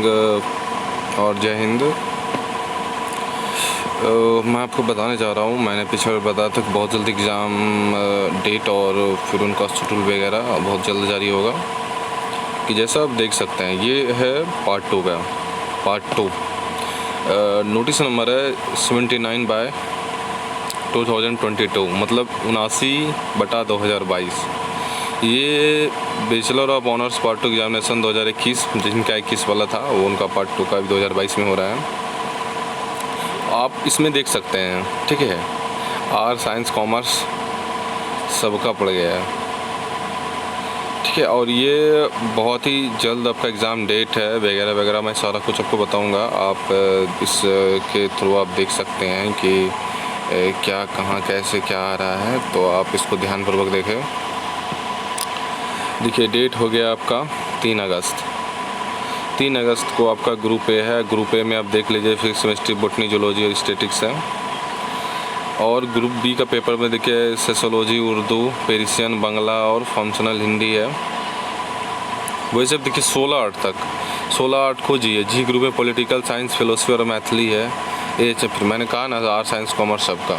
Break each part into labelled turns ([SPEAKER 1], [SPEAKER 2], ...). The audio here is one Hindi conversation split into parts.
[SPEAKER 1] मॉर्निंग और जय हिंद। मैं आपको बताने जा रहा हूँ, मैंने पिछले बार बताया था कि बहुत जल्द एग्ज़ाम डेट और फिर उनका शेड्यूल वगैरह बहुत जल्द जारी होगा। कि जैसा आप देख सकते हैं ये है पार्ट 2 का, पार्ट 2 नोटिस नंबर है 79/2022, मतलब 79/2022। ये bachelor of honours part 2 examination 2021 जिनका 21 वाला था वो उनका पार्ट 2 का भी 2022 में हो रहा है। आप इसमें देख सकते हैं, ठीक है, आर्ट्स साइंस कॉमर्स सबका पड़ गया है, ठीक है। और ये बहुत ही जल्द आपका एग्ज़ाम डेट है वगैरह वगैरह, मैं सारा कुछ आपको बताऊंगा। आप इसके थ्रू आप देख सकते हैं कि क्या कहाँ कैसे क्या आ रहा है, तो आप इसको ध्यानपूर्वक देखें। देखिए डेट हो गया आपका 3 अगस्त। 3 अगस्त को आपका ग्रुप ए है। ग्रुप ए में आप देख लीजिए फिजिक्स केमिस्ट्री बॉटनी जूलॉजी और स्टैटिक्स है। और ग्रुप बी का पेपर में देखिए सोशियोलॉजी, उर्दू, पेरिशियन, बांग्ला और फंक्शनल हिंदी है। वैसे देखिए 16/8 तक 16/8 को जी है। जी ग्रुप में पॉलिटिकल साइंस, फिलोसफी और मैथिली है। ए फिर मैंने कहा ना आर्ट साइंस कॉमर्स सबका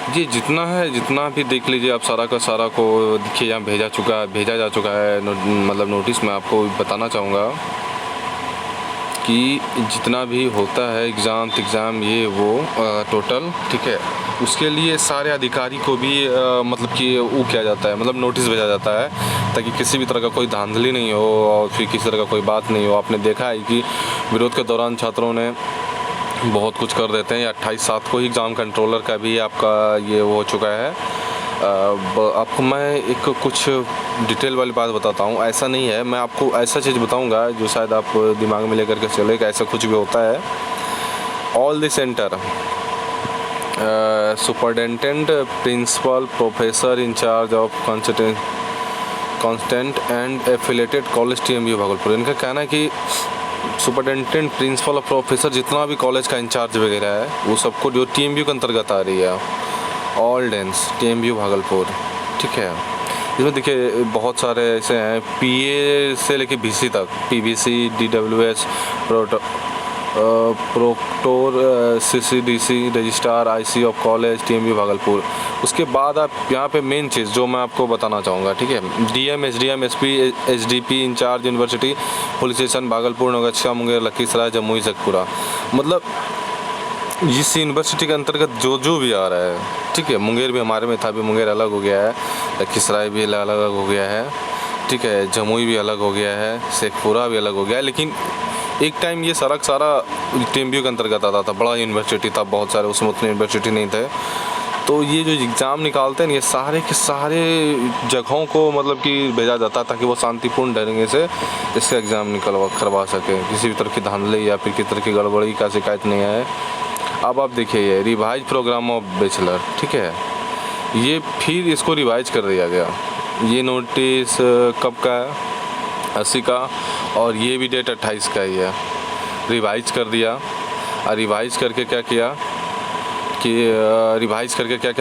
[SPEAKER 1] जी जितना है, जितना भी देख लीजिए आप, सारा का सारा को देखिए यहाँ भेजा जा चुका है। मतलब नोटिस में आपको बताना चाहूँगा कि जितना भी होता है एग्ज़ाम ये वो टोटल, ठीक है, उसके लिए सारे अधिकारी को भी मतलब कि वो किया जाता है, मतलब नोटिस भेजा जाता है ताकि किसी भी तरह का कोई धांधली नहीं हो और फिर किसी तरह का कोई बात नहीं हो। आपने देखा है कि विरोध के दौरान छात्रों ने बहुत कुछ कर देते हैं। 28/7 को ही एग्ज़ाम कंट्रोलर का भी आपका ये हो चुका है। आपको मैं एक कुछ डिटेल वाली बात बताता हूँ। ऐसा नहीं है, मैं आपको ऐसा चीज़ बताऊँगा जो शायद आप दिमाग में लेकर के चले कि ऐसा कुछ भी होता है। All the centre superintendent, principal, professor in-charge of constituent and affiliated college TMU Bhagalpur, इनका कहना है कि सुपरिटेंडेंट, प्रिंसिपल और प्रोफेसर जितना भी कॉलेज का इंचार्ज वगैरह है वो सबको जो TMU के अंतर्गत आ रही है, ऑल डेंस TMU भागलपुर, ठीक है। इसमें देखिए बहुत सारे ऐसे हैं, PA से लेके BC तक, PBC, DWS, प्रोक्टोर, CCDC, registrar, IC of college TMU Bhagalpur. उसके बाद आप यहाँ पे मेन चीज़ जो मैं आपको बताना चाहूँगा, ठीक है, DM, SDM, SP, SDP in-charge university, police station Bhagalpur, Naugachhia, Munger, Lakhisarai, Jamui, Sheikhpura, मतलब इस यूनिवर्सिटी के अंतर्गत जो भी आ रहा है, ठीक है। मुंगेर भी हमारे में था, भी मुंगेर अलग हो गया है, लखीसराय भी अलग हो गया है, ठीक है, जमुई भी अलग हो गया है, शेखपुरा भी अलग हो गया है। लेकिन एक टाइम ये सारा TMU के अंतर्गत आता था, बड़ा यूनिवर्सिटी था, बहुत सारे, उसमें उतने यूनिवर्सिटी नहीं थे। तो ये जो एग्ज़ाम निकालते हैं ये सारे के सारे जगहों को मतलब कि भेजा जाता है ताकि वो शांतिपूर्ण ढंग से इसका एग्ज़ाम करवा सके, किसी भी तरह की धांधली या फिर किसी तरह की गड़बड़ी का शिकायत नहीं है। अब आप देखिए ये रिवाइज प्रोग्राम ऑफ बैचलर, ठीक है, ये फिर इसको रिवाइज कर दिया गया। ये नोटिस कब का है? 80 का, और ये भी डेट 28 का ही है। रिवाइज कर दिया, और रिवाइज करके क्या किया कि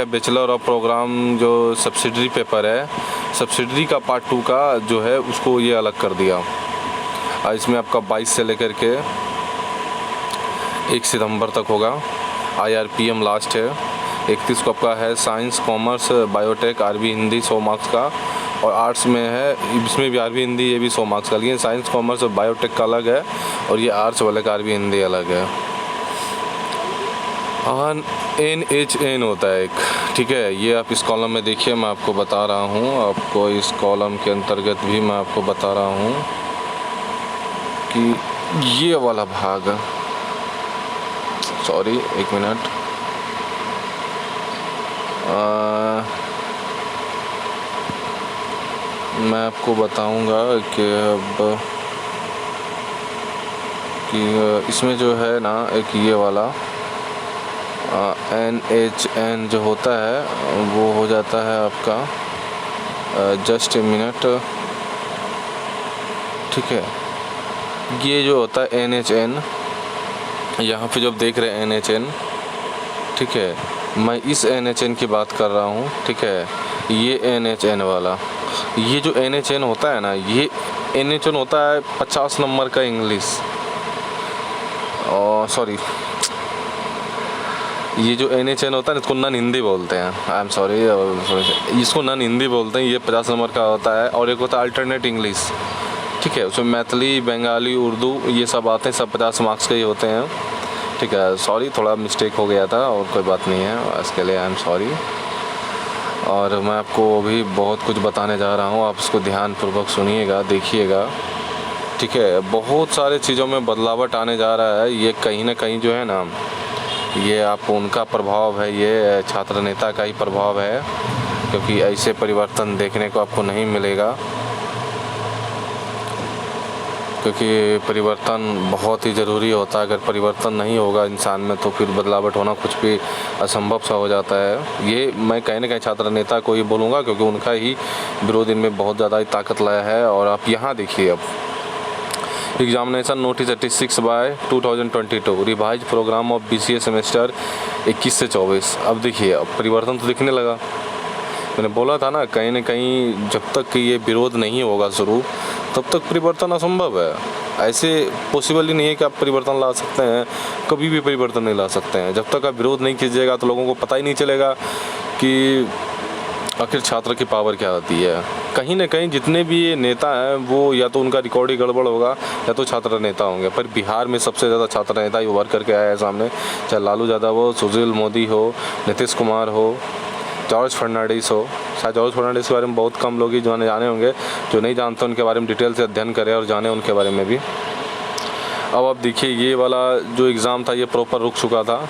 [SPEAKER 1] बैचलर ऑफ प्रोग्राम जो सब्सिडरी पेपर है, सब्सिडरी का पार्ट 2 का जो है उसको ये अलग कर दिया। और इसमें आपका 22 से लेकर के 1 सितंबर तक होगा। IRPM लास्ट है। 31 को आपका है science, commerce, biotech, RB Hindi 100 marks का, और आर्ट्स में है, इसमें भी आरबी हिंदी, ये भी 100 मार्क्स का। लेकिन साइंस, कॉमर्स और बायोटेक का अलग है, और ये आर्ट्स वाले का आरबी हिंदी अलग है। NHN होता है एक, ठीक है, ये आप इस कॉलम में देखिए, मैं आपको बता रहा हूँ, आपको इस कॉलम के अंतर्गत भी मैं आपको बता रहा हूँ कि ये वाला भाग, सॉरी एक मिनट, मैं आपको बताऊंगा कि अब कि इसमें जो है ना एक ये वाला NHN जो होता है वो हो जाता है आपका, जस्ट ए मिनट, ठीक है। ये जो होता है NHN, यहाँ पे जब देख रहे हैं NHN, ठीक है, मैं इस NHN की बात कर रहा हूँ, ठीक है। ये NHN वाला, ये जो NHN होता है ना, ये NH1 होता है 50 नंबर का इंग्लिश, और सॉरी ये जो NH1 होता है इसको नन हिंदी बोलते हैं, आई एम सॉरी, इसको नन हिंदी बोलते हैं, ये 50 नंबर का होता है। और एक होता है अल्टरनेट इंग्लिश, ठीक है, उसमें मैथिली, बंगाली, उर्दू ये सब आते हैं, सब 50 मार्क्स के ही होते हैं, ठीक है। सॉरी थोड़ा मिस्टेक हो गया था, और कोई बात नहीं है, इसके लिए आई एम सॉरी। और मैं आपको अभी बहुत कुछ बताने जा रहा हूँ, आप इसको ध्यानपूर्वक सुनिएगा, देखिएगा, ठीक है। बहुत सारे चीज़ों में बदलावट आने जा रहा है, ये कहीं ना कहीं जो है ना, ये आप उनका प्रभाव है, ये छात्र नेता का ही प्रभाव है, क्योंकि ऐसे परिवर्तन देखने को आपको नहीं मिलेगा, क्योंकि परिवर्तन बहुत ही ज़रूरी होता है। अगर परिवर्तन नहीं होगा इंसान में तो फिर बदलावट होना कुछ भी असंभव सा हो जाता है। ये मैं कहीं ना कहीं छात्र नेता को ही बोलूँगा, क्योंकि उनका ही विरोध इनमें बहुत ज़्यादा ताकत लाया है। और आप यहाँ देखिए, अब examination notice 86/2022 revise program of BCA semester 21 से 24। अब देखिए, अब परिवर्तन तो दिखने लगा। मैंने बोला था ना, कहीं ना कहीं जब तक ये विरोध नहीं होगा शुरू, तब तक परिवर्तन असंभव है। ऐसे पॉसिबल ही नहीं है कि आप परिवर्तन ला सकते हैं, कभी भी परिवर्तन नहीं ला सकते हैं। जब तक आप विरोध नहीं कीजिएगा तो लोगों को पता ही नहीं चलेगा कि आखिर छात्र की पावर क्या होती है। कहीं ना कहीं जितने भी ये नेता हैं वो या तो उनका रिकॉर्ड ही गड़बड़ होगा या तो छात्र नेता होंगे। पर बिहार में सबसे ज़्यादा छात्र नेता ही उभर करके आया है सामने, चाहे लालू यादव हो, सुशील मोदी हो, नीतीश कुमार हो, जॉर्ज फर्नांडिस हो। शायद जॉर्ज फर्नांडिस के बारे में बहुत कम लोग ही जाने होंगे, जो नहीं जानते उनके बारे में डिटेल से अध्ययन करें और जाने उनके बारे में भी। अब आप देखिए, ये वाला जो एग्ज़ाम था ये प्रॉपर रुक चुका था,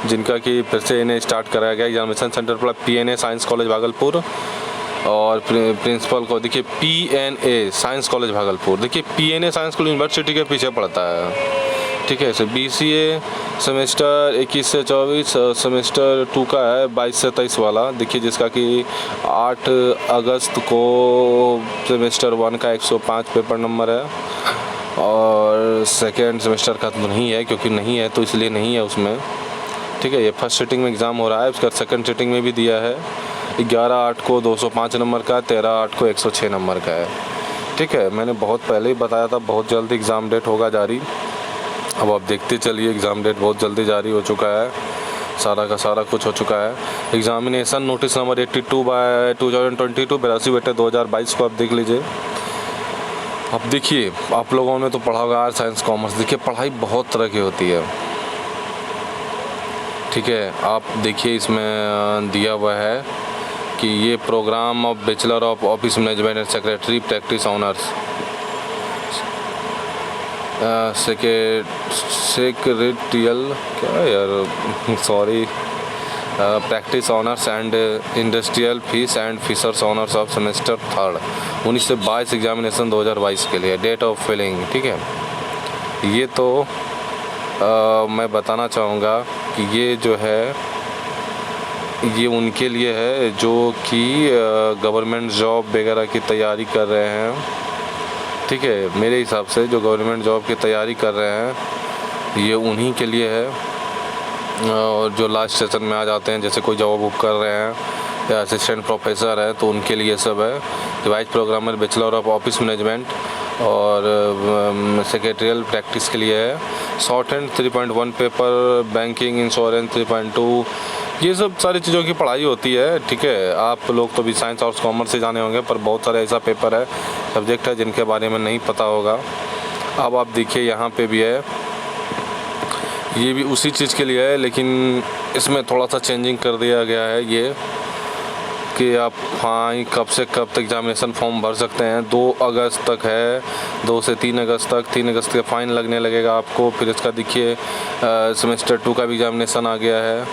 [SPEAKER 1] जिनका कि फिर से इन्हें स्टार्ट कराया गया। एग्जामिनेशन सेंटर पर PNA साइंस कॉलेज भागलपुर, और प्रिंसिपल को देखिए PNA साइंस कॉलेज भागलपुर। देखिए PNA साइंस कॉलेज यूनिवर्सिटी के पीछे पड़ता है, ठीक है। BCA सेमेस्टर 21 से 24, सेमेस्टर 2 का है 22 से 23 वाला। देखिए जिसका कि 8 अगस्त को सेमेस्टर 1 का 105 पेपर नंबर है, और सेकेंड सेमेस्टर का तो नहीं है, क्योंकि नहीं है तो इसलिए नहीं है उसमें, ठीक है। ये फर्स्ट सिटिंग में एग्ज़ाम हो रहा है, उसका सेकंड सिटिंग में भी दिया है। 11/8 को 205 नंबर का, 13/8 को 106 नंबर का है, ठीक है। मैंने बहुत पहले ही बताया था, बहुत जल्दी एग्ज़ाम डेट होगा जारी। अब आप देखते चलिए, एग्ज़ाम डेट बहुत जल्दी जारी हो चुका है, सारा का सारा कुछ हो चुका है। एग्ज़ामिनेशन नोटिस नंबर 82/2022 82/2022 को आप देख लीजिए। अब देखिए, आप लोगों ने तो पढ़ा होगा आर्ट्स, साइंस, कॉमर्स। देखिए पढ़ाई बहुत तरह की होती है, ठीक है। आप देखिए इसमें दिया हुआ है कि ये program of bachelor of office management and secretary practice honours secretarial क्या यार sorry practice honours and industrial fish and fishers honours of semester 3 19 से 22 एग्जामिनेशन 2022 के लिए डेट ऑफ फिलिंग, ठीक है। ये तो मैं बताना चाहूँगा कि ये जो है ये उनके लिए है जो कि गवर्नमेंट जॉब वगैरह की तैयारी कर रहे हैं, ठीक है। मेरे हिसाब से जो गवर्नमेंट जॉब की तैयारी कर रहे हैं ये उन्हीं के लिए है, और जो लास्ट सेशन में आ जाते हैं, जैसे कोई जॉब बुक कर रहे हैं या असिस्टेंट प्रोफेसर है, तो उनके लिए सब है। Revise programmer bachelor of office management और सेक्रेटरियल प्रैक्टिस के लिए है। Short hand 3.1 paper, banking insurance 3.2, ये सब सारी चीज़ों की पढ़ाई होती है, ठीक है। आप लोग तो भी साइंस और कॉमर्स से जाने होंगे, पर बहुत सारे ऐसा पेपर है, सब्जेक्ट है जिनके बारे में नहीं पता होगा। अब आप देखिए यहाँ पे भी है, ये भी उसी चीज़ के लिए है, लेकिन इसमें थोड़ा सा चेंजिंग कर दिया गया है ये कि आप हाँ कब से कब तक एग्जामिनेशन फॉर्म भर सकते हैं। 2 अगस्त तक है, 2 से 3 अगस्त तक। 3 अगस्त का फ़ाइन लगने लगेगा आपको। फिर इसका देखिए सेमेस्टर 2 का भी एग्जामिनेशन आ गया है,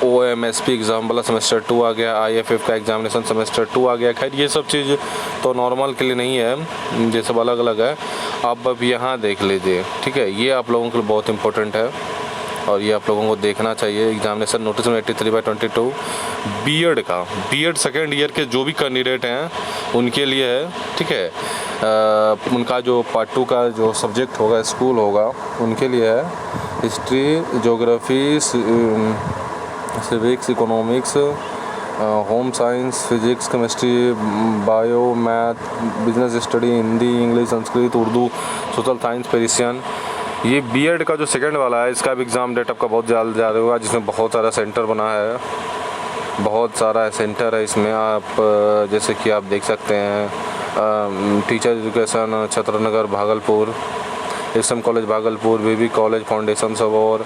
[SPEAKER 1] OMSP एग्ज़ाम वाला सेमेस्टर 2 आ गया, IFF का एग्जामिनेशन सेमेस्टर 2 आ गया। खैर ये सब चीज़ तो नॉर्मल के लिए नहीं है, ये सब अलग अलग है। आप अब यहाँ देख लीजिए, ठीक है। ये आप लोगों के लिए बहुत इंपॉर्टेंट है और ये आप लोगों को देखना चाहिए। एग्जामिनेशन नोटिस में 83/22 बीएड का, बीएड सेकेंड ईयर के जो भी कैंडिडेट हैं उनके लिए है, ठीक है। उनका जो पार्ट 2 का जो सब्जेक्ट होगा, स्कूल होगा, उनके लिए है। History, geography, civics, economics, home science, physics, chemistry, bio, math, business study, Hindi, English, Sanskrit, Urdu, social science, Parisian. ये बीएड का जो सेकंड वाला है, इसका भी एग्ज़ाम डेट आपका बहुत जल्द जारी होगा, जिसमें बहुत सारा सेंटर बना है, बहुत सारा सेंटर है इसमें। आप जैसे कि आप देख सकते हैं, teacher education Chhatranagar Bhagalpur, SM college Bhagalpur, BB college, foundation सब और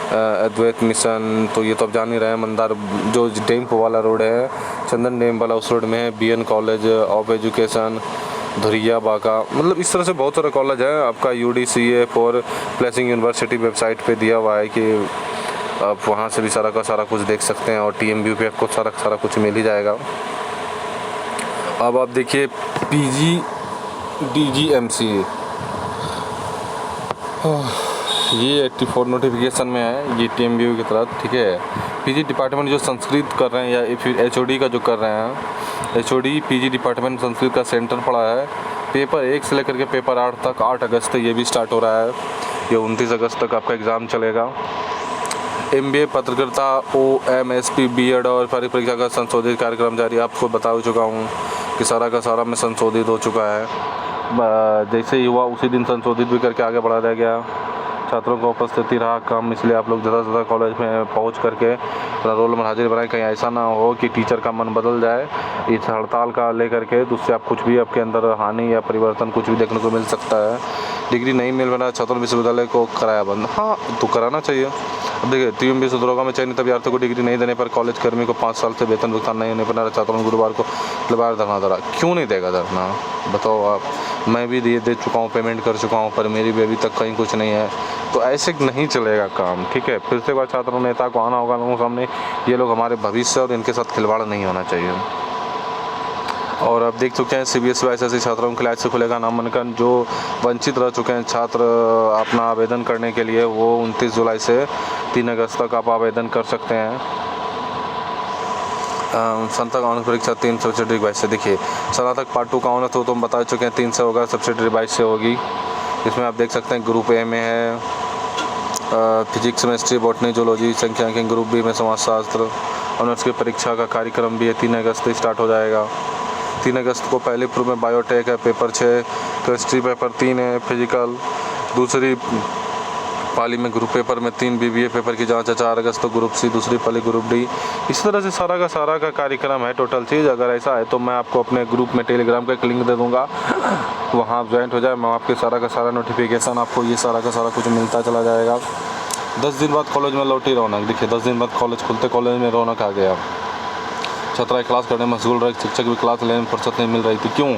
[SPEAKER 1] अद्वैत मिशन, तो ये तो आप जान ही रहे हैं। मंदार जो डेम्प वाला रोड है, चंदन डेम्प वाला, उस रोड में है बीएन कॉलेज ऑफ एजुकेशन, धुरिया बाका। मतलब इस तरह से बहुत सारे कॉलेज है। आपका UDCA for placing university website पे दिया हुआ है कि आप वहाँ से भी सारा का सारा कुछ देख सकते हैं, और TMBU पे आपको सारा कुछ मिल ही जाएगा। अब आप देखिए PG DGMCA, ये 84 नोटिफिकेशन में है, ये TMBU की तरफ, ठीक है। PG डिपार्टमेंट जो संस्कृत कर रहे हैं या फिर HOD का जो कर रहे हैं, HOD PG डिपार्टमेंट संस्कृत का सेंटर पड़ा है। पेपर 1 से लेकर के पेपर 8 तक, 8 अगस्त तक ये भी स्टार्ट हो रहा है। ये 29 अगस्त तक आपका एग्ज़ाम चलेगा। MBA पत्रकारिता OMSP BEd और परीक्षा का संशोधित कार्यक्रम जारी। आपको बता चुका हूँ कि सारा का सारा में संशोधित हो चुका है। जैसे ही हुआ उसी दिन संशोधित भी करके आगे बढ़ा दिया गया। छात्रों को उपस्थिति रहा कम, इसलिए आप लोग ज़्यादा से ज़्यादा कॉलेज में पहुंच करके अपना रोल नंबर हाजिर बनाएं। कहीं ऐसा ना हो कि टीचर का मन बदल जाए इस हड़ताल का लेकर के, तो उससे आप कुछ भी आपके अंदर हानि या परिवर्तन कुछ भी देखने को मिल सकता है। डिग्री नहीं मिल रहा छात्रों विश्वविद्यालय को कराया बंद। हाँ, तो कराना चाहिए। अब देखिए, TMB सुधरोगा में चयनित अभ्यर्थियों को डिग्री नहीं देने पर कॉलेज कर्मी को 5 साल से वेतन भुगतान नहीं होने पर छात्रों ने गुरुवार को दोबारा धरना धरा। क्यों नहीं देगा धरना, बताओ आप। मैं भी दे चुका हूँ, पेमेंट कर चुका हूँ, पर मेरी भी अभी तक कहीं कुछ नहीं है। तो ऐसे नहीं चलेगा काम, ठीक है। फिर से एक बार छात्रों नेता को आना होगा लोगों के सामने, ये लोग हमारे भविष्य और इनके साथ खिलवाड़ नहीं होना चाहिए। और अब देख चुके हैं CBSE ICSE छात्रों के लिए आज से खुलेगा नामांकन। जो वंचित रह चुके हैं छात्र अपना आवेदन करने के लिए, वो 29 जुलाई से 3 अगस्त तक आप आवेदन कर सकते हैं। स्नातक ऑनर्स परीक्षा 3 सब्सिडरी 22 से। देखिए, स्नातक पार्ट 2 का ऑनर्स तो हम बता चुके हैं 3 से होगा, सब्सिडरी 22 से होगी। इसमें आप देख सकते हैं ग्रुप A में है फिजिक्स, केमिस्ट्री, बॉटनी, जूलॉजी, सांख्यिकी। ग्रुप B में समाजशास्त्र। ऑनर्स की परीक्षा का कार्यक्रम भी है, 3 अगस्त से स्टार्ट हो जाएगा। 3 अगस्त को पहले प्रूफ में बायोटेक है, पेपर 6, केमिस्ट्री पेपर 3 है, फिजिकल। दूसरी पाली में ग्रुप पेपर में 3 BBA पेपर की जांच है। 4 अगस्त को ग्रुप C, दूसरी पाली ग्रुप D। इस तरह से सारा का कार्यक्रम है टोटल चीज़। अगर ऐसा है तो मैं आपको अपने ग्रुप में टेलीग्राम का एक लिंक दे दूँगा, वहाँ आप ज्वाइंट हो जाए। मैं आपके सारा का सारा नोटिफिकेशन, आपको ये सारा का सारा कुछ मिलता चला जाएगा। 10 दिन बाद कॉलेज में लौटी रौनक। देखिए, 10 दिन बाद कॉलेज खुलते, कॉलेज में रौनक आ गया। छात्राएं क्लास करने में मशगूल रहे, शिक्षक भी क्लास लेने में फुर्सत नहीं मिल रही थी। क्यों?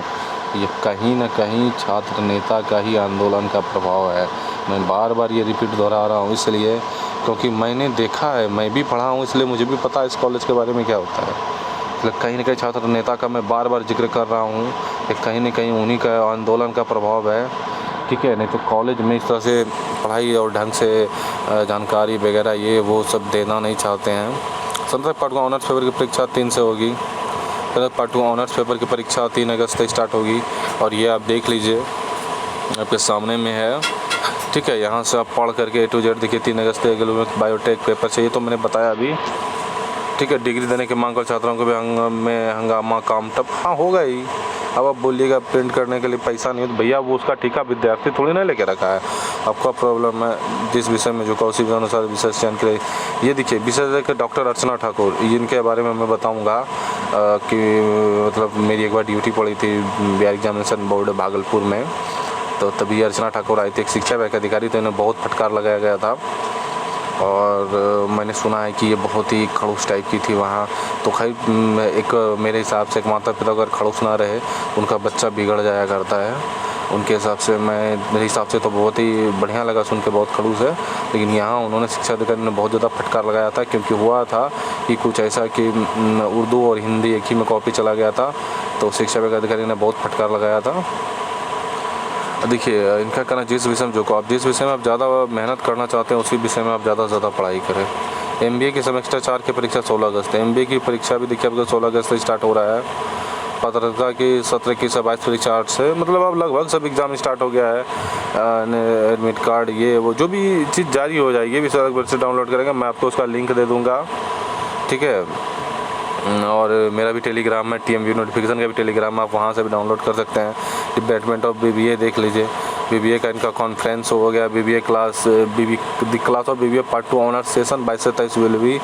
[SPEAKER 1] ये कहीं ना कहीं छात्र नेता का ही आंदोलन का प्रभाव है। मैं बार बार ये रिपीट दोहरा रहा हूँ इसलिए क्योंकि मैंने देखा है, मैं भी पढ़ा हूँ, इसलिए मुझे भी पता है इस कॉलेज के बारे में क्या होता है। इसलिए कहीं ना कहीं छात्र नेता का मैं बार बार जिक्र कर रहा हूँ कि कहीं ना कहीं उन्हीं का आंदोलन का प्रभाव है, ठीक है। नहीं तो कॉलेज में इस तरह से पढ़ाई और ढंग से जानकारी वगैरह ये वो सब देना नहीं चाहते हैं। स्नातक पार्ट 2 ऑनर्स पेपर की परीक्षा 3 से होगी। स्नातक पार्ट 2 ऑनर्स पेपर की परीक्षा 3 अगस्त से स्टार्ट होगी, और ये आप देख लीजिए आपके सामने में है, ठीक है। यहाँ से आप पढ़ करके A to Z देखिए। 3 अगस्त के बायोटेक पेपर चाहिए, तो मैंने बताया अभी, ठीक है। डिग्री देने की मांग कर छात्रों को भी हंगामा काम टप, हाँ होगा ही। अब आप बोलिएगा प्रिंट करने के लिए पैसा नहीं हो, तो भैया वो उसका ठेका विद्यार्थी थोड़ी ना लेके रखा है। आपका प्रॉब्लम है जिस विषय में जो का उसी अनुसार विषय चयन के लिए। ये देखिए विषय के डॉक्टर अर्चना ठाकुर, इनके बारे में मैं बताऊंगा कि मतलब मेरी एक बार ड्यूटी पड़ी थी बिहार एग्जामिनेशन बोर्ड भागलपुर में, तो तभी अर्चना ठाकुर आई थी, एक शिक्षा विभाग के अधिकारी, तो इन्हें बहुत फटकार लगाया गया था। और मैंने सुना है कि ये बहुत ही खड़ूस टाइप की थी वहाँ। तो खैर एक मेरे हिसाब से एक माता पिता अगर खड़ूस ना रहे उनका बच्चा बिगड़ जाया करता है। उनके हिसाब से मेरे हिसाब से तो बहुत ही बढ़िया लगा सुन के, बहुत खड़ूस है। लेकिन यहाँ उन्होंने शिक्षा अधिकारी ने बहुत ज़्यादा फटकार लगाया था, क्योंकि हुआ था कि कुछ ऐसा कि उर्दू और हिंदी एक ही में कॉपी चला गया था, तो शिक्षा विभाग अधिकारी ने बहुत फटकार लगाया था। देखिए इनका कहना जिस विषय में आप जिस विषय में आप ज़्यादा मेहनत करना चाहते हैं उसी विषय में आप ज़्यादा से ज़्यादा पढ़ाई करें। MBA की सेमेस्टर 4 की परीक्षा 16 अगस्त है। MBA की परीक्षा भी देखिए आपका 16 अगस्त से स्टार्ट हो रहा है। पत्रकारिता की 17 की से 22 परीक्षा 8 से, मतलब अब लगभग सब एग्ज़ाम स्टार्ट हो गया है। एडमिट कार्ड ये वो जो भी चीज़ जारी हो जाएगी, ये भी सारा वेबसाइट डाउनलोड करेंगे, मैं आपको उसका लिंक दे दूँगा, ठीक है। और मेरा भी टेलीग्राम है, TMV नोटिफिकेशन का भी टेलीग्राम, आप वहाँ से भी डाउनलोड कर सकते हैं। डिपार्टमेंट ऑफ BBA देख लीजिए, BBA का इनका कॉन्फ्रेंस हो गया, BBA class, the class of BBA part 2 honour session 22 से 23 will be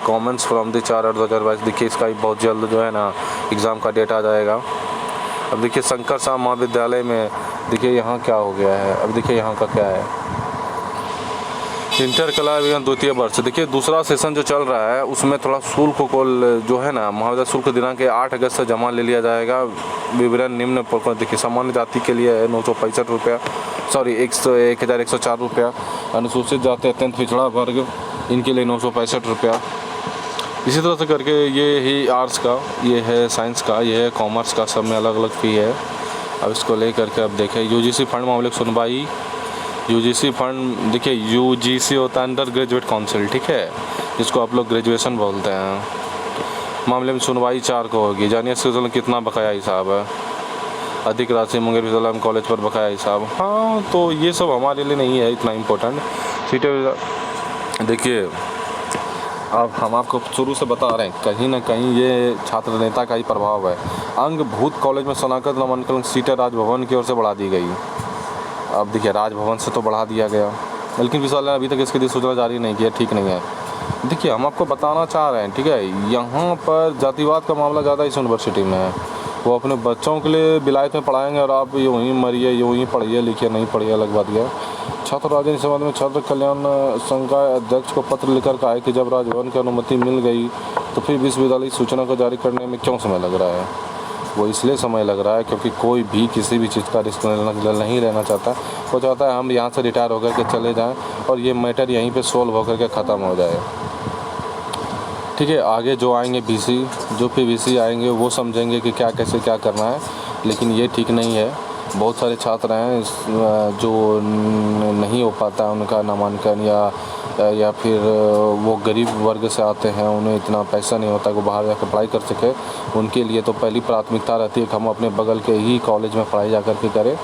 [SPEAKER 1] comments from the 4/8/2022। देखिए इसका बहुत जल्द जो है ना एग्ज़ाम का डेट आ जाएगा। अब देखिए शंकर शाह महाविद्यालय में देखिए यहाँ क्या हो गया है, अब देखिए यहाँ का क्या है, इंटर कला विज्ञान द्वितीय वर्ष। देखिए दूसरा सेशन जो चल रहा है उसमें थोड़ा शुल्क को जो है ना महाविद्यालय शुल्क दिनांक 8 अगस्त से जमा ले लिया जाएगा। विवरण निम्न प्रकार देखिए, सामान्य जाति के लिए है 965 रुपया, सॉरी 1104 रुपया। अनुसूचित जाति अत्यंत पिछड़ा वर्ग इनके लिए 965 रुपया। इसी तरह से करके ये ही आर्ट्स का, ये है साइंस का, ये है कॉमर्स का, सब में अलग अलग फ़ी है। अब इसको ले करके अब देखें UGC फंड मामले की सुनवाई। UGC फंड देखिए, UGC होता है अंडर ग्रेजुएट काउंसिल, ठीक है, जिसको आप लोग ग्रेजुएशन बोलते हैं। मामले में सुनवाई 4 को होगी। जानिए इसके कितना बकाया हिसाब है। अधिक राशि मुंगेर विश्वविद्यालय कॉलेज पर बकाया हिसाब। हाँ तो ये सब हमारे लिए नहीं है इतना इम्पोर्टेंट। सीटें देखिए, अब हम आपको शुरू से बता रहे हैं, कहीं ना कहीं ये छात्र नेता का ही प्रभाव है। अंगभूत कॉलेज में स्नातक नामांकन सीटें राजभवन की ओर से बढ़ा दी गई। अब देखिए राजभवन से तो बढ़ा दिया गया, लेकिन विश्वविद्यालय ने अभी तक इसके लिए सूचना जारी नहीं किया, ठीक नहीं है। देखिए हम आपको बताना चाह रहे हैं, ठीक है, यहाँ पर जातिवाद का मामला ज़्यादा इस यूनिवर्सिटी में है। वो अपने बच्चों के लिए विलायत में पढ़ाएंगे और आप यूँ ही मरिए, यूँ ही पढ़िए लिखिए, नहीं पढ़िए अलग बात है। छात्र राजनीति संबंध में छात्र कल्याण संघ का अध्यक्ष को पत्र लिखकर कहा है कि जब राजभवन की अनुमति मिल गई तो फिर विश्वविद्यालय सूचना को जारी करने में क्यों समय लग रहा है। वो इसलिए समय लग रहा है क्योंकि कोई भी किसी भी चीज़ का रिस्क नहीं लेना चाहता। वो चाहता है हम यहाँ से रिटायर होकर के चले जाएँ और ये मैटर यहीं पर सोल्व होकर के ख़त्म हो जाए, ठीक है। आगे जो आएंगे BC, जो PVC आएंगे वो समझेंगे कि क्या कैसे क्या करना है, लेकिन ये ठीक नहीं है। बहुत सारे छात्र हैं जो नहीं हो पाता उनका नामांकन, या फिर वो गरीब वर्ग से आते हैं, उन्हें इतना पैसा नहीं होता कि वो बाहर जाकर पढ़ाई कर सके। उनके लिए तो पहली प्राथमिकता रहती है कि हम अपने बगल के ही कॉलेज में पढ़ाई जा कर के करें।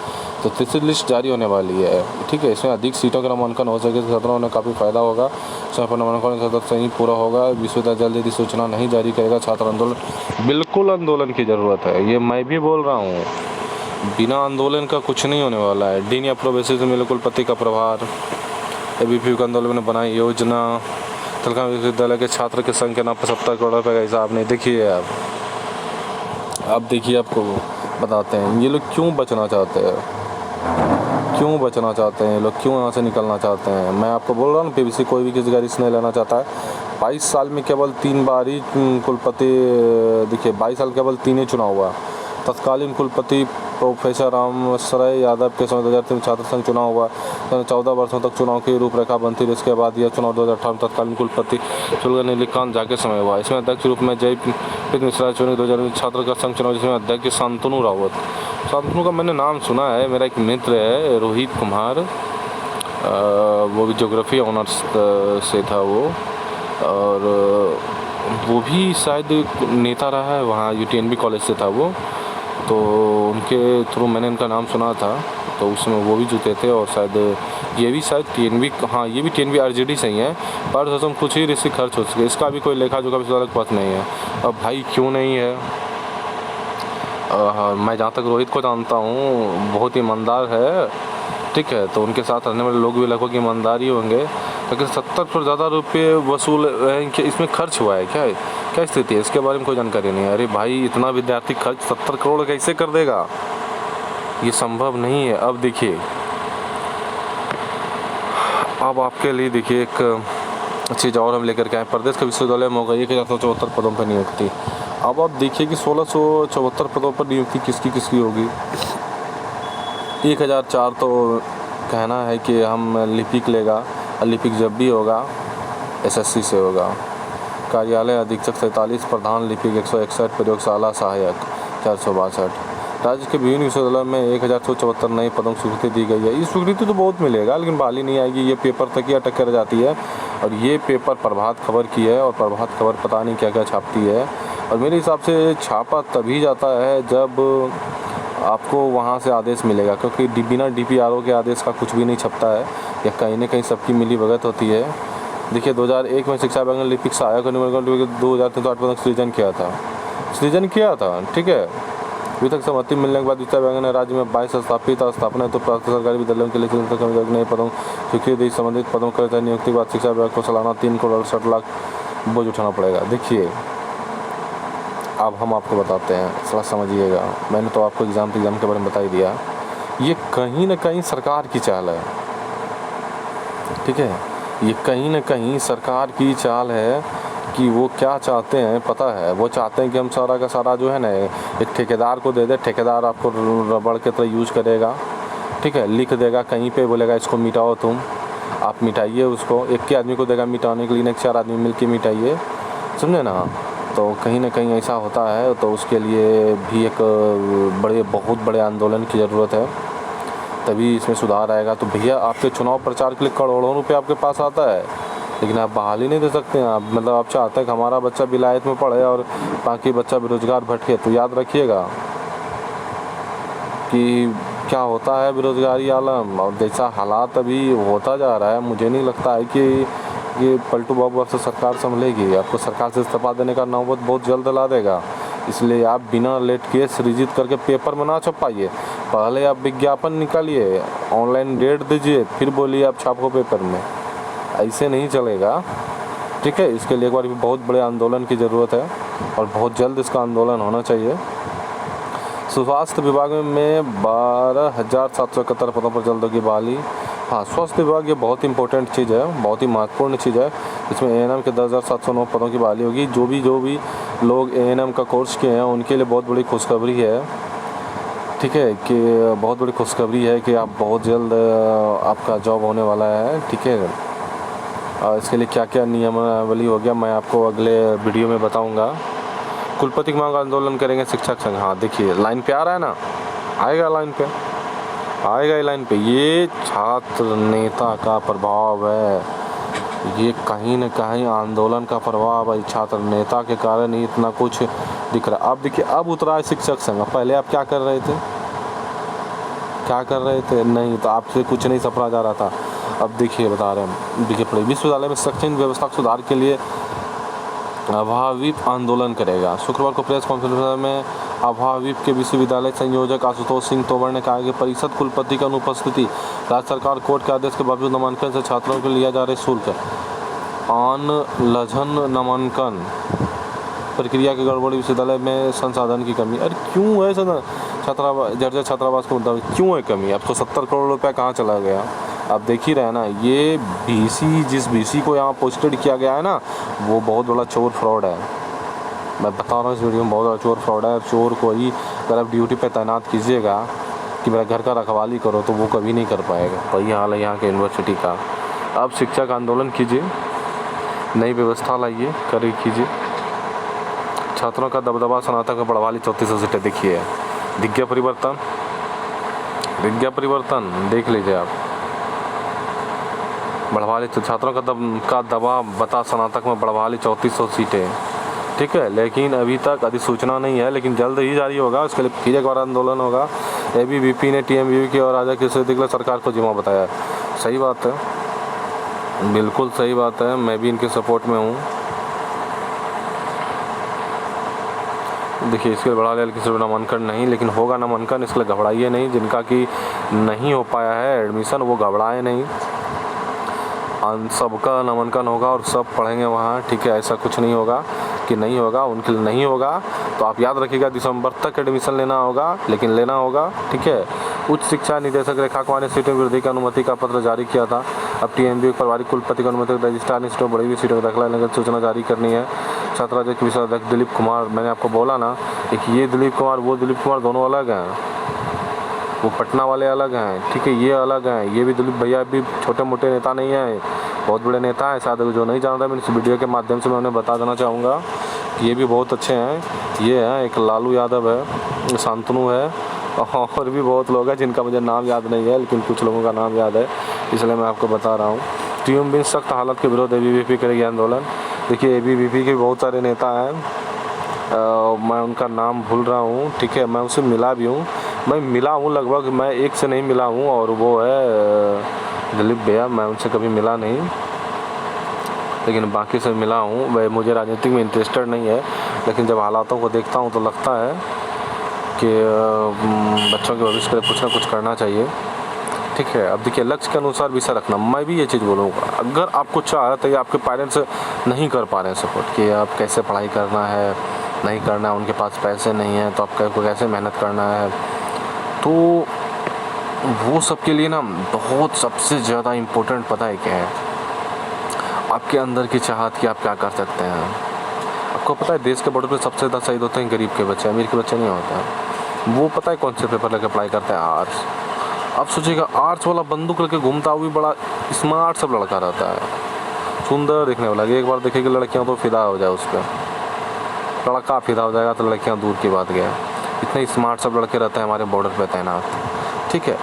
[SPEAKER 1] तो तीसरी लिस्ट जारी होने वाली है, ठीक है। इसमें अधिक सीटों का नामांकन हो सके तो छात्रों ने काफ़ी फ़ायदा होगा। समय पर नामांकन सदस्य से ही पूरा होगा। विश्वविद्यालय जल्द यदि सूचना नहीं जारी करेगा छात्र आंदोलन, बिल्कुल आंदोलन की ज़रूरत है, ये मैं भी बोल रहा हूँ। बिना आंदोलन का कुछ नहीं होने वाला है। डीन या प्रोफेसर से मिले कुलपति का प्रभार। ABPU के आंदोलन ने बनाई योजना। तेलंगाना विश्वविद्यालय के छात्र की संख्या ना 75 करोड़ रुपये का हिसाब नहीं। देखिए अब देखिए आपको बताते हैं ये लोग क्यों बचना चाहते हैं, क्यों बचना चाहते हैं ये लोग, क्यों यहाँ से निकलना चाहते हैं। मैं आपको बोल रहा हूँ PVC कोई भी किसी का रिस्क नहीं लेना चाहता है। 22 साल में केवल 3 बार ही कुलपति, देखिए 22 साल केवल 3 ही चुनाव हुआ। तत्कालीन कुलपति प्रोफेसर रामसरय यादव के समय 2003 में छात्र संघ चुनाव हुआ। 14 वर्षों तक चुनाव की रूपरेखा बनती रही। इसके बाद यह चुनाव 2018 में तत्कालीन कुलपति चुलगा नीलकांत झा के समय हुआ। इसमें अध्यक्ष रूप में जयप्रीत मिश्रा चुने। 2000 छात्र का संघ चुनाव जिसमें अध्यक्ष शांतनु रावत। शांतनु का मैंने नाम सुना है, मेरा एक मित्र है रोहित कुमार, वो भी ज्योग्राफी ऑनर्स से था वो, और वो भी शायद नेता रहा है वहाँ, UTNB कॉलेज से था वो, तो उनके थ्रू मैंने इनका नाम सुना था। तो उसमें वो भी जुटे थे, और शायद ये भी शायद TNB, हाँ ये भी TNB RGD से ही है, पर हम कुछ ही रिस्क खर्च हो सके। इसका भी कोई लेखा जोखा विश्वविद्यालय के पास नहीं है। अब भाई क्यों नहीं है, मैं जहाँ तक रोहित को जानता हूँ बहुत ईमानदार है, ठीक है, तो उनके साथ रहने वाले लोग भी लगभग ईमानदार ही होंगे। लेकिन 70 पर ज़्यादा रुपये वसूल इसमें खर्च हुआ है, क्या स्थिति है इसके बारे में कोई जानकारी नहीं है। अरे भाई इतना विद्यार्थी खर्च 70 करोड़ कैसे कर देगा, ये संभव नहीं है। अब देखिए, अब आपके लिए देखिए एक चीज़ और हम लेकर के आए। प्रदेश के विश्वविद्यालय में होगा 1174 पदों पर नियुक्ति। अब आप देखिए कि 1674 पदों पर नियुक्ति किसकी होगी। 1004 तो कहना है कि हम लिपिक लेगा, और लिपिक जब भी होगा SSC से होगा। कार्यालय अधीक्षक 47, प्रधान लिपिक 161, प्रयोगशाला सहायक 462। राज्य के विभिन्न विश्वविद्यालयों में 1074 नए पदों की स्वीकृति दी गई है। ये स्वीकृति तो बहुत मिलेगा, लेकिन बहाली नहीं आएगी। ये पेपर तक ही अटक कर जाती है, और ये पेपर प्रभात खबर की है, और प्रभात खबर पता नहीं क्या क्या छापती है। और मेरे हिसाब से छापा तभी जाता है जब आपको वहाँ से आदेश मिलेगा, क्योंकि बिना DPRO के आदेश का कुछ भी नहीं छपता है, या कहीं ना कहीं सबकी मिली भगत होती है। देखिए 2001 में शिक्षा विभाग ने लिपिक सहायक और निबंधक 2308 पदों का सृजन किया था, ठीक है। अभी तक सहमति मिलने के बाद शिक्षा विभाग ने राज्य में 22 स्थापित और स्थापना तो प्राप्त सरकारी विद्यालयों के लिए नए पदों स्वीकृति संबंधित पदों कर्मचारी नियुक्ति के बाद शिक्षा विभाग को सालाना 3,68,00,000 बोझ उठाना पड़ेगा। देखिए अब हम आपको बताते हैं, थोड़ा समझिएगा। मैंने तो आपको एग्ज़ाम के बारे में बता ही दिया। ये कहीं ना कहीं सरकार की चाल है, ठीक है। ये कहीं ना कहीं सरकार की चाल है कि वो क्या चाहते हैं पता है। वो चाहते हैं कि हम सारा का सारा जो है ना एक ठेकेदार को दे दे, ठेकेदार आपको रबड़ के तरह यूज करेगा, ठीक है। लिख देगा कहीं पे, बोलेगा इसको मिटाओ तुम, आप मिटाइए उसको। एक के आदमी को देगा मिटाने के लिए, 4 आदमी मिल के मिटाइए, समझे ना। तो कहीं ना कहीं ऐसा होता है। तो उसके लिए भी एक बहुत बड़े आंदोलन की ज़रूरत है, तभी इसमें सुधार आएगा। तो भैया आपके चुनाव प्रचार के लिए करोड़ों रुपये आपके पास आता है, लेकिन आप बहाली नहीं दे सकते हैं। आप मतलब आप चाहते हैं कि हमारा बच्चा विलायत में पढ़े और बाकी बच्चा बेरोजगार भटके। तो याद रखिएगा कि क्या होता है बेरोजगारी आलम, और जैसा हालात अभी होता जा रहा है, मुझे नहीं लगता है कि ये पलटू बाबू आपसे सरकार संभलेगी। आपको सरकार से इस्तीफा देने का नौबत बहुत जल्द ला देगा। इसलिए आप बिना लेट केस रिजित करके पेपर में ना छपाइए। पहले आप विज्ञापन निकालिए, ऑनलाइन डेट दीजिए, फिर बोलिए आप छापो पेपर में। ऐसे नहीं चलेगा, ठीक है। इसके लिए एक बार भी बहुत बड़े आंदोलन की ज़रूरत है और बहुत जल्द इसका आंदोलन होना चाहिए। स्वास्थ्य विभाग में 12,771 पदों पर जल्द होगी बहाली। हाँ, स्वास्थ्य विभाग ये बहुत इंपॉर्टेंट चीज़ है, बहुत ही महत्वपूर्ण चीज़ है। इसमें ANM के 10,709 पदों की बहाली होगी। जो भी लोग ANM का कोर्स किए हैं उनके लिए बहुत बड़ी खुशखबरी है, ठीक है। कि बहुत बड़ी खुशखबरी है कि आप बहुत जल्द आपका जॉब होने वाला है, ठीक है। इसके लिए क्या क्या नियमावली हो गया मैं आपको अगले वीडियो में बताऊँगा। कुलपति की मांग आंदोलन करेंगे शिक्षक संघ। हाँ देखिए लाइन पे आ रहा है ना, आएगा लाइन पे, आएगा ये लाइन पे। ये छात्र नेता का प्रभाव है, ये कहीं न कहीं आंदोलन का प्रभाव है। छात्र नेता के कारण ही इतना कुछ दिख रहा है। अब देखिए अब उतरा है शिक्षक संघ। पहले आप क्या कर रहे थे, क्या कर रहे थे? नहीं, तो आपसे कुछ नहीं सपरा जा रहा था। अब देखिए बता रहे हैं, देखिए पढ़े विश्वविद्यालय में शैक्षणिक व्यवस्था सुधार के लिए अभाविप आंदोलन करेगा। शुक्रवार को प्रेस कॉन्फ्रेंस में अभाविप के विश्वविद्यालय संयोजक आशुतोष सिंह तोमर ने कहा कि परिषद कुलपति की अनुपस्थिति, राज्य सरकार कोर्ट के आदेश के बावजूद नामांकन से छात्रों को लिया जा रहे शुल्क, अनलझन नामांकन प्रक्रिया की गड़बड़ी, विश्वविद्यालय में संसाधन की कमी। अरे क्यों है जर्जर छात्रावास का मुद्दा, क्यों है कमी? अब तो 70 करोड़ रुपया कहाँ चला गया? आप देख ही रहे ना, ये जिस BC को यहाँ पोस्टेड किया गया है ना, वो बहुत बड़ा चोर फ्रॉड है। मैं बता रहा हूँ इस वीडियो में, बहुत बड़ा चोर फ्रॉड है। चोर को ही अगर आप ड्यूटी पे तैनात कीजिएगा कि मेरा घर का रखवाली करो, तो वो कभी नहीं कर पाएगा। वही हाल है यहाँ के यूनिवर्सिटी का। अब शिक्षक आंदोलन कीजिए, नई व्यवस्था लाइए, कीजिए। छात्रों का दबदबा, स्नातक में बढ़वा ली 3400 सीटें। देखिए दिख गया परिवर्तन, देख लीजिए आप। बढ़वा ली तो छात्रों का दबाव बता, स्नातक में बढ़वा ली 3400 सीटें, ठीक है। लेकिन अभी तक अधिसूचना नहीं है, लेकिन जल्द ही जारी होगा। उसके लिए फिर एक बार आंदोलन होगा। ABVP ने TMVP की और राजा की स्थिति के लिए सरकार को जिम्मा बताया। सही बात है, बिल्कुल सही बात है, मैं भी इनके सपोर्ट में हूँ। देखिए इसके लिए बढ़ा लिया, लेकिन सिर्फ नामांकन नहीं, लेकिन होगा नामांकन, इसके लिए घबराइए नहीं। जिनका कि नहीं हो पाया है एडमिशन, वो घबराए नहीं। सबका नामांकन होगा और सब पढ़ेंगे वहाँ, ठीक है। ऐसा कुछ नहीं होगा कि नहीं होगा, उनके लिए नहीं होगा। तो आप याद रखिएगा दिसंबर तक एडमिशन लेना होगा, लेकिन लेना होगा, ठीक है। उच्च शिक्षा निदेशक रेखा कुमार ने सीटों की वृद्धि की अनुमति का पत्र जारी किया था। अब TMB पारिवारिक कुलपति की अनुमति रजिस्ट्रार ने सीटों बढ़ी हुई सीटों का दाखिला लेने की सूचना जारी करनी है। छात्र राज्य के विषय अध्यक्ष दिलीप कुमार, मैंने आपको बोला ना, एक ये दिलीप कुमार, वो दिलीप कुमार, दोनों अलग हैं। वो पटना वाले अलग हैं, ठीक है, ये अलग हैं। ये भी दिलीप भैया भी छोटे मोटे नेता नहीं हैं, बहुत बड़े नेता हैं। शायद जो नहीं जानता, मैं इस वीडियो के माध्यम से मैं उन्हें बता देना चाहूँगा कि ये भी बहुत अच्छे हैं। ये हैं, एक लालू यादव है, शांतनु है, और भी बहुत लोग हैं जिनका मुझे नाम याद नहीं है, लेकिन कुछ लोगों का नाम याद है, इसलिए मैं आपको बता रहा हूँ। TMB सख्त हालत के विरोध ABVP करेगी आंदोलन। देखिए ABVP के बहुत सारे नेता हैं, मैं उनका नाम भूल रहा हूँ, ठीक है। मैं उससे मिला भी हूँ, मैं मिला हूँ लगभग, मैं एक से नहीं मिला हूँ, और वो है दिलीप भैया, मैं उनसे कभी मिला नहीं। लेकिन बाकी से मिला हूँ। वह मुझे राजनीतिक में इंटरेस्टेड नहीं है, लेकिन जब हालातों को देखता हूँ तो लगता है कि बच्चों के भविष्य के लिए कुछ ना कुछ करना चाहिए। ठीक है, अब देखिए लक्ष्य के अनुसार विषय रखना। मैं भी ये चीज़ बोलूँगा, अगर आपको चाहत है या आपके पेरेंट्स नहीं कर पा रहे हैं सपोर्ट कि आप कैसे पढ़ाई करना है, नहीं करना है, उनके पास पैसे नहीं हैं, तो आपको कैसे मेहनत करना है, तो वो सब के लिए ना बहुत सबसे ज़्यादा इम्पोर्टेंट पता है क्या है, आपके अंदर की चाहत कि आप क्या कर सकते हैं। आपको पता है देश के बॉर्डर पे सबसे ज़्यादा शहीद होते हैं गरीब के बच्चे, अमीर के बच्चे नहीं होते हैं। वो पता है कौन से पेपर लेकर अप्लाई करते हैं, आर्ट्स। अब सोचिएगा आर्ट्स वाला बंदूक लेके घूमता, वो भी बड़ा स्मार्ट सब लड़का रहता है, सुंदर दिखने वाला। एक बार देखेगी लड़कियां तो फिदा हो जाए उस पर, लड़का फिदा हो जाएगा तो लड़कियां दूर की बात गया। इतने स्मार्ट सब लड़के रहते हैं हमारे बॉर्डर पे तैनात। ठीक है,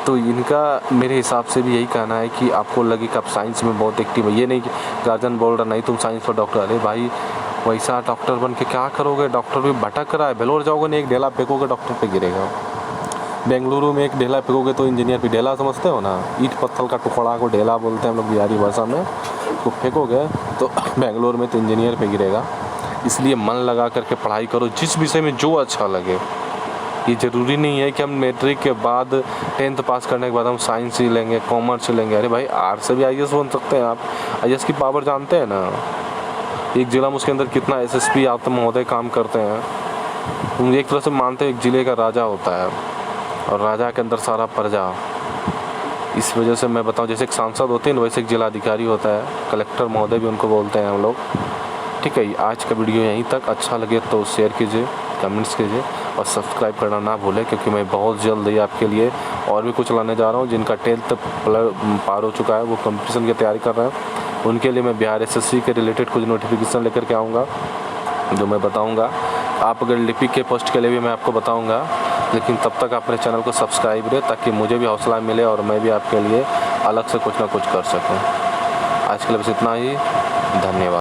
[SPEAKER 1] तो इनका मेरे हिसाब से भी यही कहना है कि आपको लगे कि आप साइंस में बहुत एक्टिव है। ये नहीं कि गार्जियन बोल रहा नहीं तुम साइंस पर डॉक्टर, अरे भाई वैसा डॉक्टर बन के क्या करोगे, डॉक्टर भी भटक रहा है। बेलोर जाओगे नहीं, एक ढेला फेंकोगे डॉक्टर पे गिरेगा। बेंगलुरु में एक ढेला फेंकोगे तो इंजीनियर पे, ढेला समझते हो ना, ईंट पत्थर का टुकड़ा को ढेला बोलते हैं हम लोग बिहारी भाषा में, तो फेंकोगे तो बेंगलुरु में तो इंजीनियर पे गिरेगा। इसलिए मन लगा करके पढ़ाई करो, जिस विषय में जो अच्छा लगे। ये ज़रूरी नहीं है कि हम मैट्रिक के बाद 10th पास करने के बाद हम साइंस ही लेंगे, कॉमर्स ही लेंगे। अरे भाई आर्ट्स से भी IAS बन सकते हैं आप। IAS की पावर जानते हैं ना, एक जिला में उसके अंदर कितना SSP आत्म महोदय काम करते हैं। तुम एक तरह से मानते हो एक ज़िले का राजा होता है और राजा के अंदर सारा प्रजा। इस वजह से मैं बताऊं, जैसे एक सांसद होते हैं वैसे एक जिलाधिकारी होता है, कलेक्टर महोदय भी उनको बोलते हैं हम लोग। ठीक है, आज का वीडियो यहीं तक। अच्छा लगे तो शेयर कीजिए, कमेंट्स कीजिए और सब्सक्राइब करना ना भूलें, क्योंकि मैं बहुत जल्द ही आपके लिए और भी कुछ लाने जा रहा हूँ। जिनका 10th पार हो चुका है, वो कंपटीशन की तैयारी कर रहे हैं, उनके लिए मैं बिहार SSC के रिलेटेड कुछ नोटिफिकेशन लेकर के आऊँगा जो मैं बताऊँगा। आप अगर लिपिक के पोस्ट के लिए भी मैं आपको बताऊँगा, लेकिन तब तक अपने चैनल को सब्सक्राइब करें ताकि मुझे भी हौसला मिले और मैं भी आपके लिए अलग से कुछ ना कुछ कर सकूँ। आज के लिए बस इतना ही, धन्यवाद।